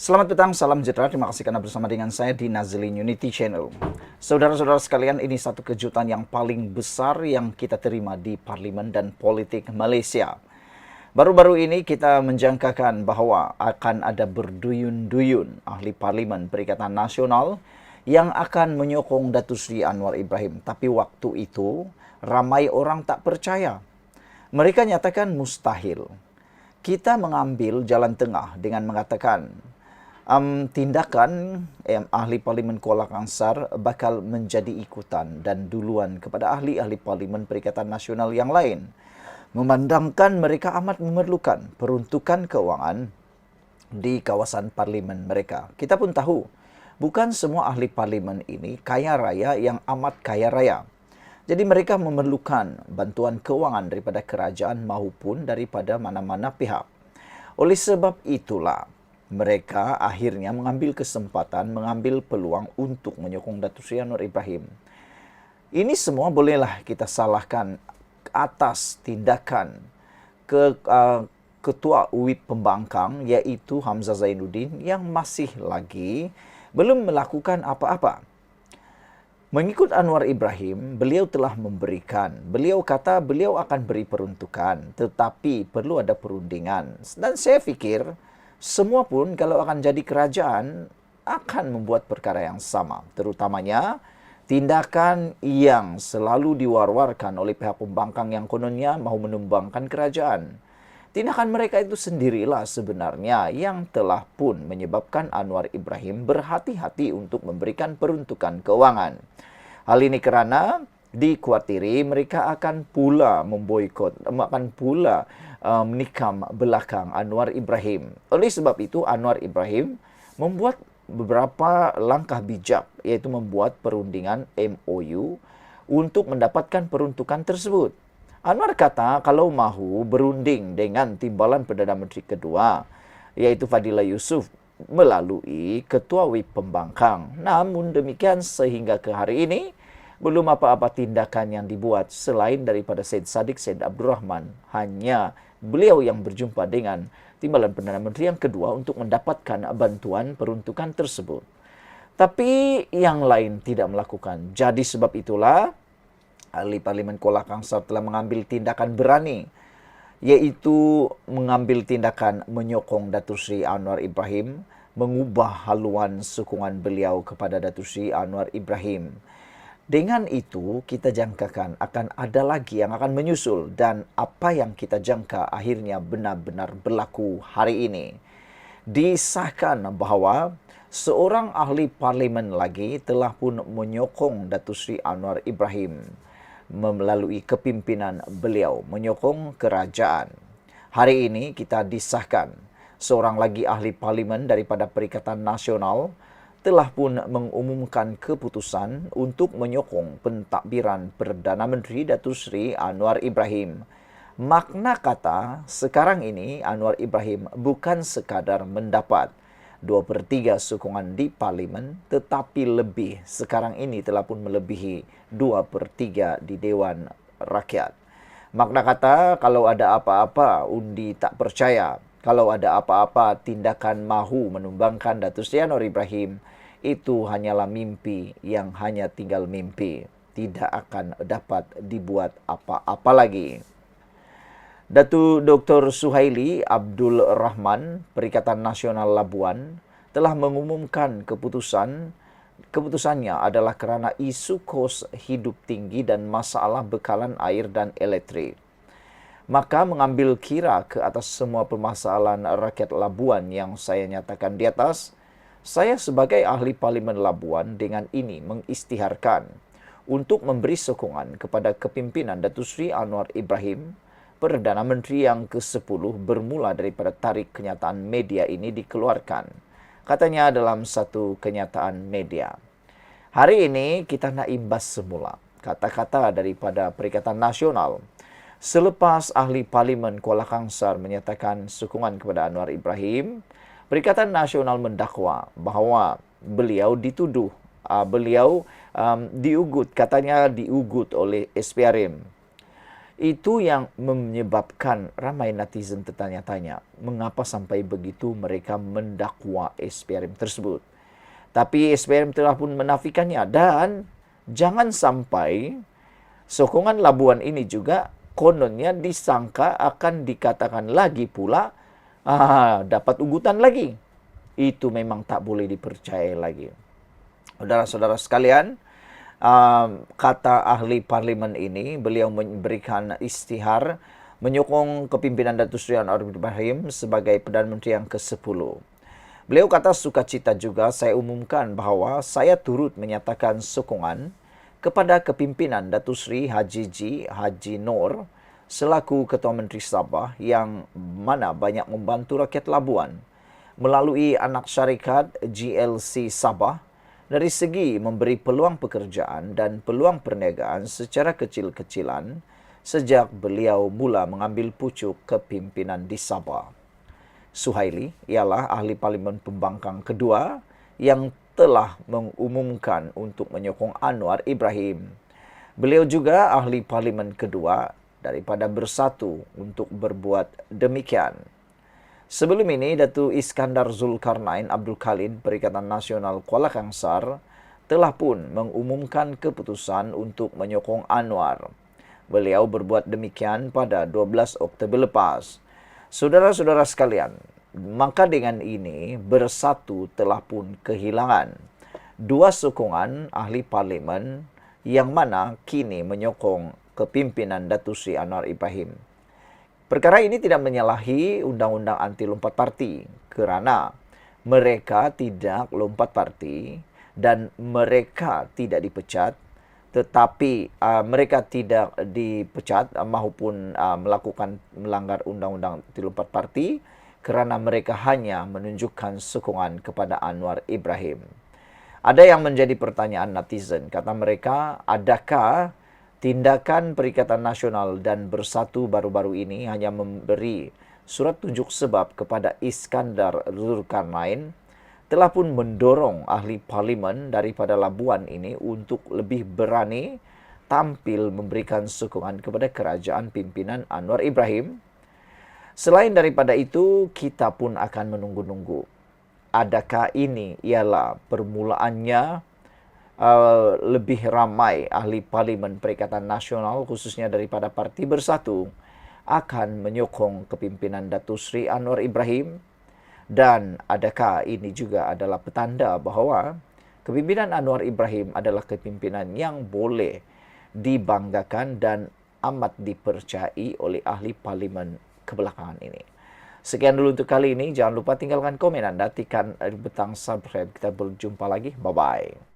Selamat petang, salam sejahtera. Terima kasih karena bersama dengan saya di Nazlin Unity Channel. Saudara-saudara sekalian, ini satu kejutan yang paling besar yang kita terima di Parlimen dan Politik Malaysia. Baru-baru ini kita menjangkakan bahwa akan ada berduyun-duyun ahli Parlimen Perikatan Nasional yang akan menyokong Datuk Seri Anwar Ibrahim. Tapi waktu itu, ramai orang tak percaya. Mereka nyatakan mustahil. Kita mengambil jalan tengah dengan mengatakan tindakan ahli Parlimen Kuala Kangsar bakal menjadi ikutan dan duluan kepada ahli-ahli Parlimen Perikatan Nasional yang lain. Memandangkan mereka amat memerlukan peruntukan keuangan di kawasan parlimen mereka. Kita pun tahu, bukan semua ahli parlimen ini kaya raya yang amat kaya raya. Jadi mereka memerlukan bantuan keuangan daripada kerajaan maupun daripada mana-mana pihak. Oleh sebab itulah, mereka akhirnya mengambil kesempatan, mengambil peluang untuk menyokong Datuk Seri Anwar Ibrahim. Ini semua bolehlah kita salahkan atas tindakan Ketua UIP Pembangkang iaitu Hamzah Zainuddin yang masih lagi belum melakukan apa-apa. Mengikut Anwar Ibrahim, beliau telah memberikan. Beliau kata beliau akan beri peruntukan, tetapi perlu ada perundingan. Dan saya fikir semua pun kalau akan jadi kerajaan akan membuat perkara yang sama. Terutamanya tindakan yang selalu diwar-warkan oleh pihak pembangkang yang kononnya mahu menumbangkan kerajaan. Tindakan mereka itu sendirilah sebenarnya yang telah pun menyebabkan Anwar Ibrahim berhati-hati untuk memberikan peruntukan keuangan. Hal ini kerana dikuatiri mereka akan pula memboikot, akan pula menikam belakang Anwar Ibrahim. Oleh sebab itu Anwar Ibrahim membuat beberapa langkah bijak, iaitu membuat perundingan MOU untuk mendapatkan peruntukan tersebut. Anwar kata kalau mahu berunding dengan timbalan Perdana Menteri kedua, iaitu Fadilah Yusof, melalui Ketua UIP Pembangkang. Namun demikian sehingga ke hari ini, belum apa-apa tindakan yang dibuat selain daripada Syed Saddiq Syed Abdul Rahman. Hanya beliau yang berjumpa dengan timbalan Perdana Menteri yang kedua untuk mendapatkan bantuan peruntukan tersebut. Tapi yang lain tidak melakukan. Jadi sebab itulah, ahli Parlimen Kuala Kangsar telah mengambil tindakan berani, iaitu mengambil tindakan menyokong Datuk Seri Anwar Ibrahim, mengubah haluan sokongan beliau kepada Datuk Seri Anwar Ibrahim. Dengan itu, kita jangkakan akan ada lagi yang akan menyusul dan apa yang kita jangka akhirnya benar-benar berlaku hari ini. Disahkan bahawa seorang ahli parlimen lagi telah pun menyokong Datuk Seri Anwar Ibrahim melalui kepimpinan beliau, menyokong kerajaan. Hari ini kita disahkan seorang lagi ahli parlimen daripada Perikatan Nasional telah pun mengumumkan keputusan untuk menyokong pentadbiran Perdana Menteri Datuk Seri Anwar Ibrahim. Makna kata, sekarang ini Anwar Ibrahim bukan sekadar mendapat 2/3 sokongan di Parlimen, tetapi lebih sekarang ini telah pun melebihi 2/3 di Dewan Rakyat. Makna kata, kalau ada apa-apa undi tak percaya, kalau ada apa-apa tindakan mahu menumbangkan Datuk Seri Anwar Ibrahim, itu hanyalah mimpi yang hanya tinggal mimpi. Tidak akan dapat dibuat apa-apa lagi. Datuk Dr. Suhaili Abdul Rahman, Perikatan Nasional Labuan, telah mengumumkan keputusannya adalah kerana isu kos hidup tinggi dan masalah bekalan air dan elektrik. Maka mengambil kira ke atas semua permasalahan rakyat Labuan yang saya nyatakan di atas, saya sebagai ahli Parlimen Labuan dengan ini mengisytiharkan untuk memberi sokongan kepada kepimpinan Datuk Seri Anwar Ibrahim, Perdana Menteri yang ke-10 bermula daripada tarikh kenyataan media ini dikeluarkan. Katanya dalam satu kenyataan media. Hari ini kita nak imbas semula kata-kata daripada Perikatan Nasional. Selepas ahli Parlimen Kuala Kangsar menyatakan sokongan kepada Anwar Ibrahim, Perikatan Nasional mendakwa bahawa beliau dituduh, beliau diugut, katanya diugut oleh SPRM. Itu yang menyebabkan ramai netizen tertanya-tanya, mengapa sampai begitu mereka mendakwa SPRM tersebut. Tapi SPRM telah pun menafikannya, dan jangan sampai sokongan Labuan ini juga kononnya disangka akan dikatakan lagi pula dapat ugutan lagi. Itu memang tak boleh dipercaya lagi. Saudara-saudara sekalian, kata ahli parlimen ini, beliau memberikan istihar menyokong kepimpinan Datuk Seri Anwar Ibrahim sebagai Perdana Menteri yang ke-10. Beliau kata sukacita juga saya umumkan bahawa saya turut menyatakan sokongan kepada kepimpinan Datuk Seri Haji Noor selaku Ketua Menteri Sabah yang mana banyak membantu rakyat Labuan melalui anak syarikat GLC Sabah dari segi memberi peluang pekerjaan dan peluang perniagaan secara kecil-kecilan sejak beliau mula mengambil pucuk kepimpinan di Sabah. Suhaili ialah ahli parlimen pembangkang kedua yang telah mengumumkan untuk menyokong Anwar Ibrahim. Beliau juga ahli parlimen kedua daripada Bersatu untuk berbuat demikian. Sebelum ini, Datuk Iskandar Zulkarnain Abdul Khalid Perikatan Nasional Kuala Kangsar telah pun mengumumkan keputusan untuk menyokong Anwar. Beliau berbuat demikian pada 12 Oktober lepas. Saudara-saudara sekalian, maka dengan ini Bersatu telah pun kehilangan dua sokongan ahli parlimen yang mana kini menyokong kepimpinan Datuk Seri Anwar Ibrahim. Perkara ini tidak menyalahi Undang-Undang Anti Lompat Parti kerana mereka tidak lompat parti dan mereka tidak dipecat, tetapi mereka tidak dipecat maupun melakukan melanggar Undang-Undang Anti Lompat Parti kerana mereka hanya menunjukkan sokongan kepada Anwar Ibrahim. Ada yang menjadi pertanyaan netizen, kata mereka, adakah tindakan Perikatan Nasional dan Bersatu baru-baru ini hanya memberi surat tunjuk sebab kepada Iskandar Zulkarnain telah pun mendorong ahli parlimen daripada Labuan ini untuk lebih berani tampil memberikan sokongan kepada kerajaan pimpinan Anwar Ibrahim. Selain daripada itu, kita pun akan menunggu-nunggu. Adakah ini ialah permulaannya lebih ramai ahli parlimen Perikatan Nasional khususnya daripada Parti Bersatu akan menyokong kepimpinan Datuk Seri Anwar Ibrahim, dan adakah ini juga adalah petanda bahawa kepimpinan Anwar Ibrahim adalah kepimpinan yang boleh dibanggakan dan amat dipercayai oleh ahli parlimen kebelakangan ini. Sekian dulu untuk kali ini. Jangan lupa tinggalkan komen anda, tekan butang subscribe. Kita berjumpa lagi. Bye-bye.